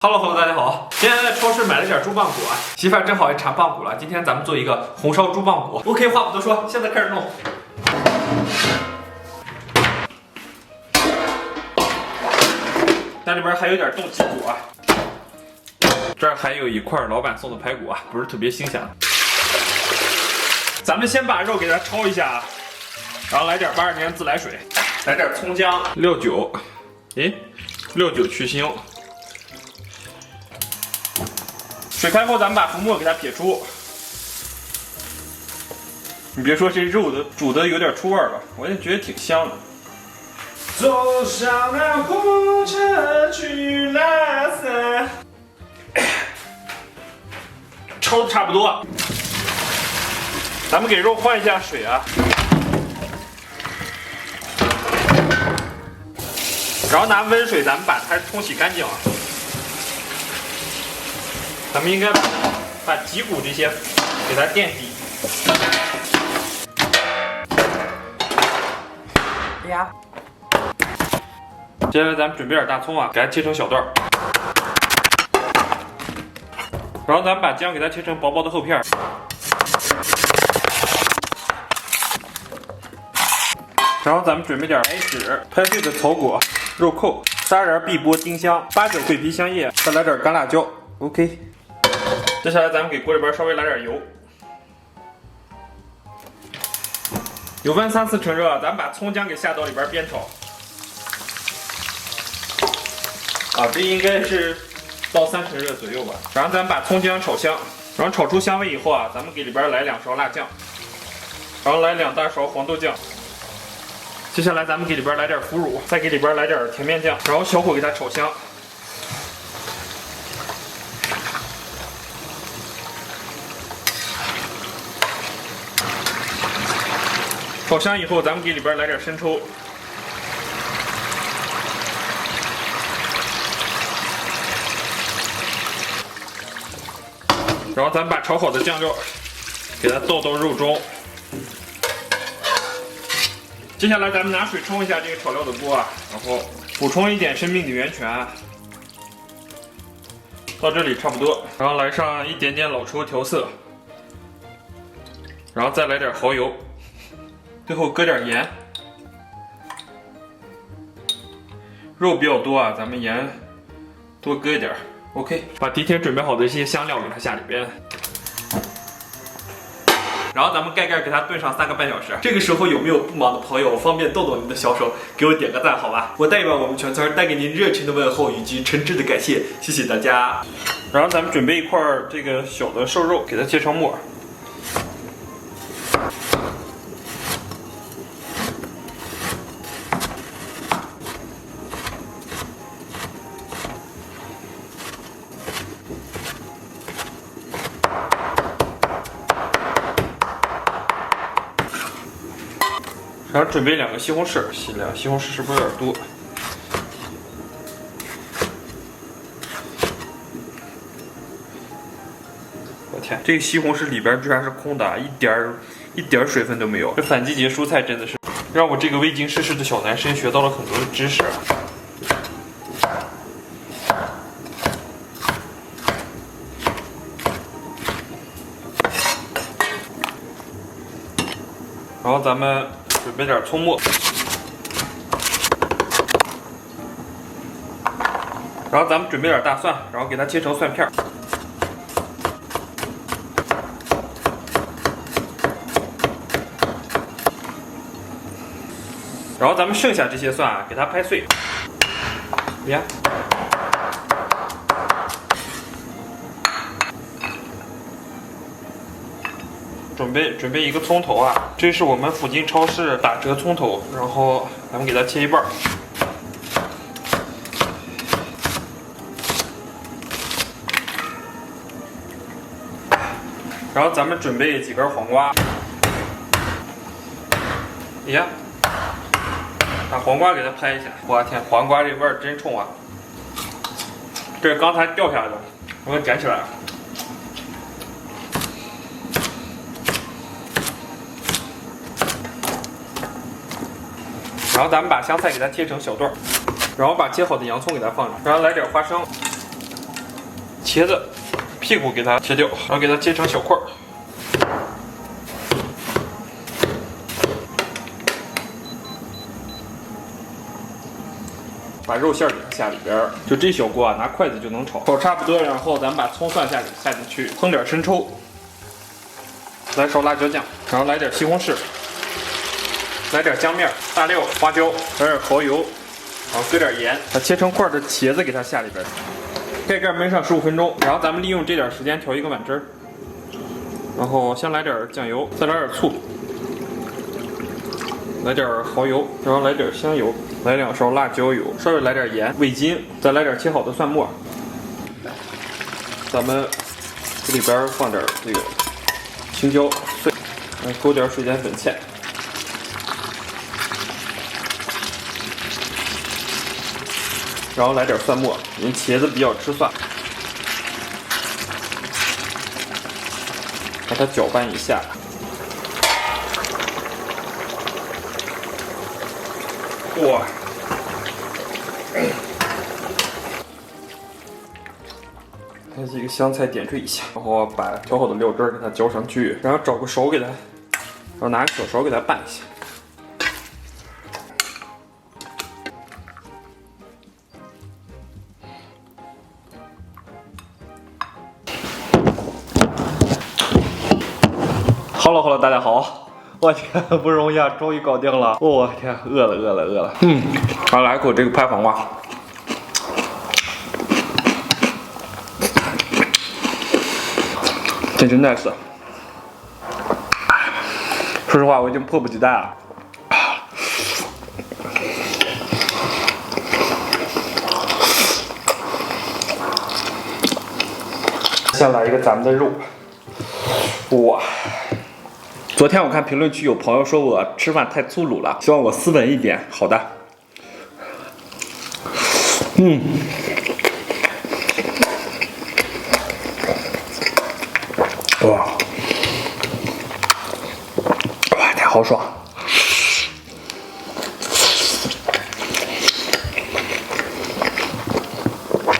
Hello， 大家好！今天在超市买了点猪棒骨啊，媳妇儿正好也馋棒骨了。今天咱们做一个红烧猪棒骨。OK， 话不多说，现在开始弄。那里边还有点冻脊骨啊，这儿还有一块老板送的排骨啊，不是特别新鲜。咱们先把肉给它焯一下，然后来点82年自来水，来点葱姜、料酒，料酒去腥。水开后，咱们把浮沫给它撇出。你别说，这肉的煮的有点出味了，我也觉得挺香的。走上那火车去拉萨，焯的差不多，咱们给肉换一下水啊，然后拿温水，咱们把它冲洗干净啊。咱们应该把脊骨这些给它垫底。呀，接下来咱们准备点大葱啊，给它切成小段。然后咱们把姜给它切成薄薄的厚片。然后咱们准备点白芷、拍碎的草果、肉蔻、砂仁、碧波、丁香、八角、桂皮、香叶，再来点干辣椒。OK。接下来咱们给锅里边稍微来点油，油温3、4成热，咱们把葱姜给下到里边煸炒。这应该是到3成热左右吧。然后咱们把葱姜炒香，然后炒出香味以后啊，咱们给里边来2勺辣酱，然后来2大勺黄豆酱。接下来咱们给里边来点腐乳，再给里边来点甜面酱，然后小火给它炒香。炒香以后，咱们给里边来点生抽，然后咱们把炒好的酱料给它倒到肉中。接下来咱们拿水冲一下这个炒料的锅啊，然后补充一点生命的源泉，到这里差不多，然后来上一点点老抽调色，然后再来点蚝油。最后搁点盐，肉比较多啊，咱们盐多搁一点。OK， 把提前准备好的这些香料给它下里边，然后咱们盖盖给它炖上3个半小时。这个时候有没有不忙的朋友，方便动动您的小手，给我点个赞好吧？我代表我们全村带给您热情的问候以及诚挚的感谢，谢谢大家。然后咱们准备一块这个小的瘦肉，给它切成末。然后准备2个西红柿，西红柿是不是有点多？我天，这个西红柿里边居然是空的，一点水分都没有。这反季节蔬菜真的是让我这个未经世事的小男生学到了很多的知识。然后咱们准备点葱末，然后咱们准备点大蒜，然后给它切成蒜片。然后咱们剩下这些蒜啊，给它拍碎。呀，准备一个葱头啊，这是我们附近超市打折葱头，然后咱们给它切一半。然后咱们准备几根黄瓜，呀，把黄瓜给它拍一下。我天，黄瓜这味儿真冲啊！这是刚才掉下来的，我给它捡起来了。然后咱们把香菜给它切成小段，然后把切好的洋葱给它放上，然后来点花生，茄子屁股给它切掉，然后给它切成小块儿。把肉馅给它下里边儿，就这小锅啊，拿筷子就能炒，炒差不多，然后咱们把葱蒜下进去，烹点生抽，来勺辣椒酱，然后来点西红柿，来点姜面、大料、花椒，来点蚝油，然后搁点盐，把切成块的茄子给它下里边，盖盖焖上15分钟，然后咱们利用这点时间调一个碗汁儿，然后先来点酱油，再来点醋。来点蚝油，然后来点香油，来2勺辣椒油，稍微来点盐、味精，再来点切好的蒜末。咱们这里边放点这个青椒碎，勾点水淀粉芡，然后来点蒜末，因为茄子比较吃蒜，把它搅拌一下。哇！还是一个香菜点缀一下，然后把调好的料汁给它浇上去，然后找个勺给它，然后拿个小勺给它拌一下。好了，大家好。我天，不容易啊，终于搞定了！我天，饿了。好，来口这个拍黄瓜，简直 nice。说实话，我已经迫不及待了。先来一个咱们的肉，哇！昨天我看评论区有朋友说我吃饭太粗鲁了，希望我斯文一点。好的。哇，太豪爽。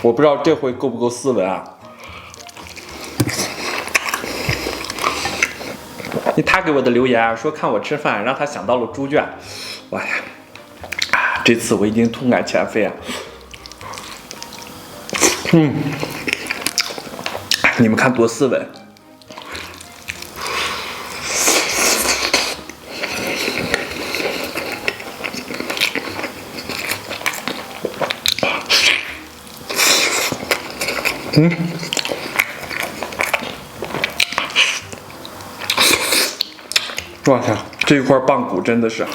我不知道这回够不够斯文啊。他给我的留言啊，说看我吃饭让他想到了猪圈，哇呀，这次我已经痛改前非啊。你们看多斯文。我天，这一块棒骨真的是，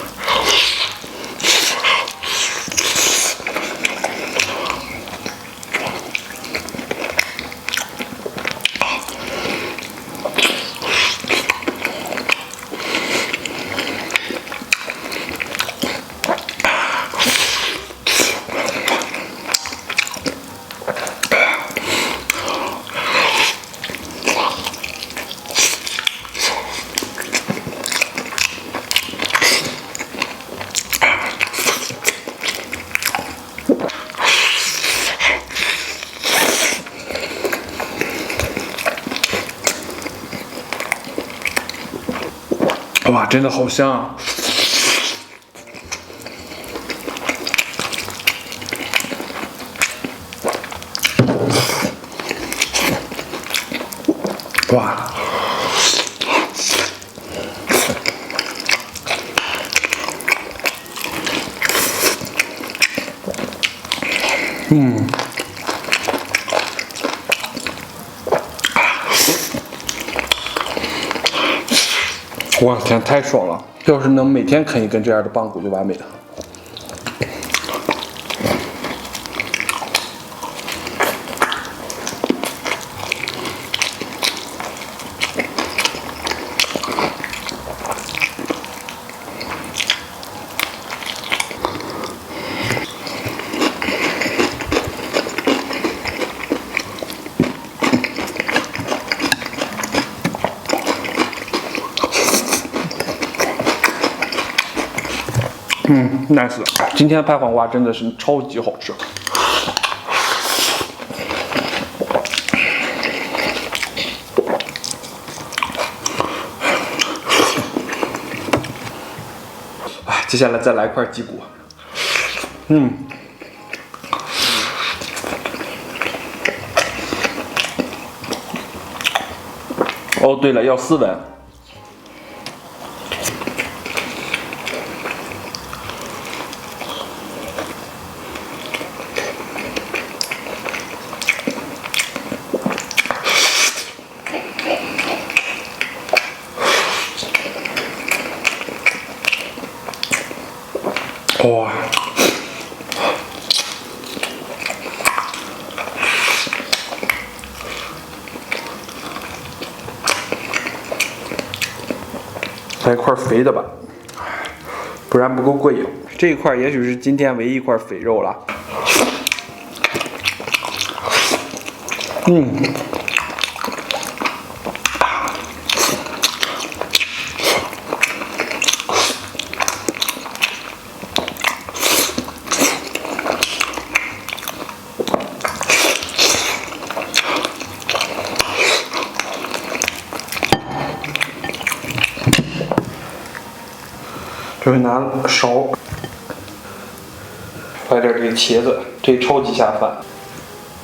哇，真的好香啊！哇！我天，太爽了！要是能每天啃一根这样的棒骨就完美了。nice， 今天的拍黄瓜真的是超级好吃。接下来再来一块鸡骨。哦，对了，要斯文。哇！来一块肥的吧，不然不够过瘾。这一块也许是今天唯一一块肥肉了。这回拿勺来点这个茄子，这超级下饭。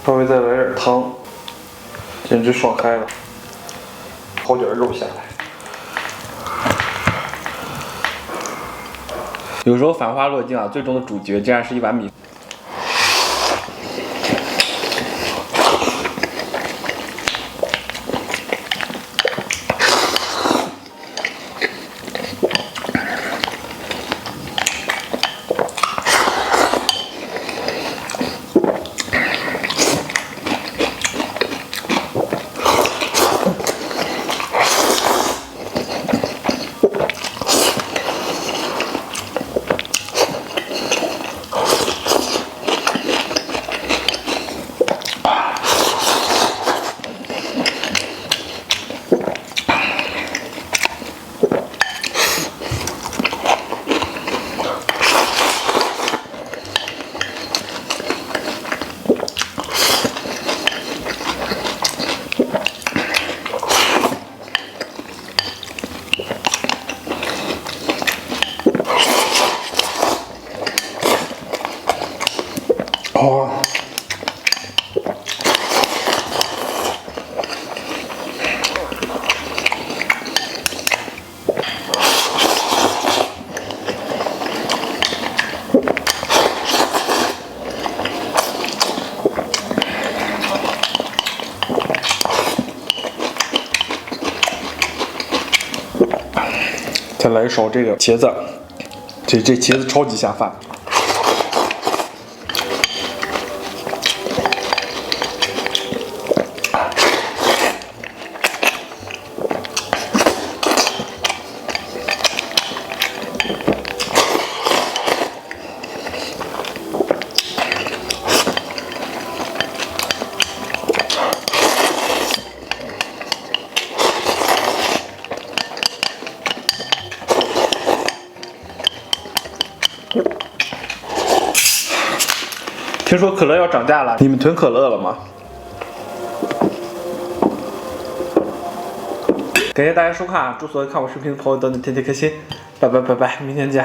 稍微再来点汤，简直爽嗨了。掏点肉下来。有时候繁花落尽啊，最终的主角竟然是一碗米。哦，再来一勺这个茄子，这茄子超级下饭。听说可乐要涨价了，你们囤可乐了吗？感谢大家收看啊！祝所有看我视频的朋友都能天天开心，拜拜，明天见。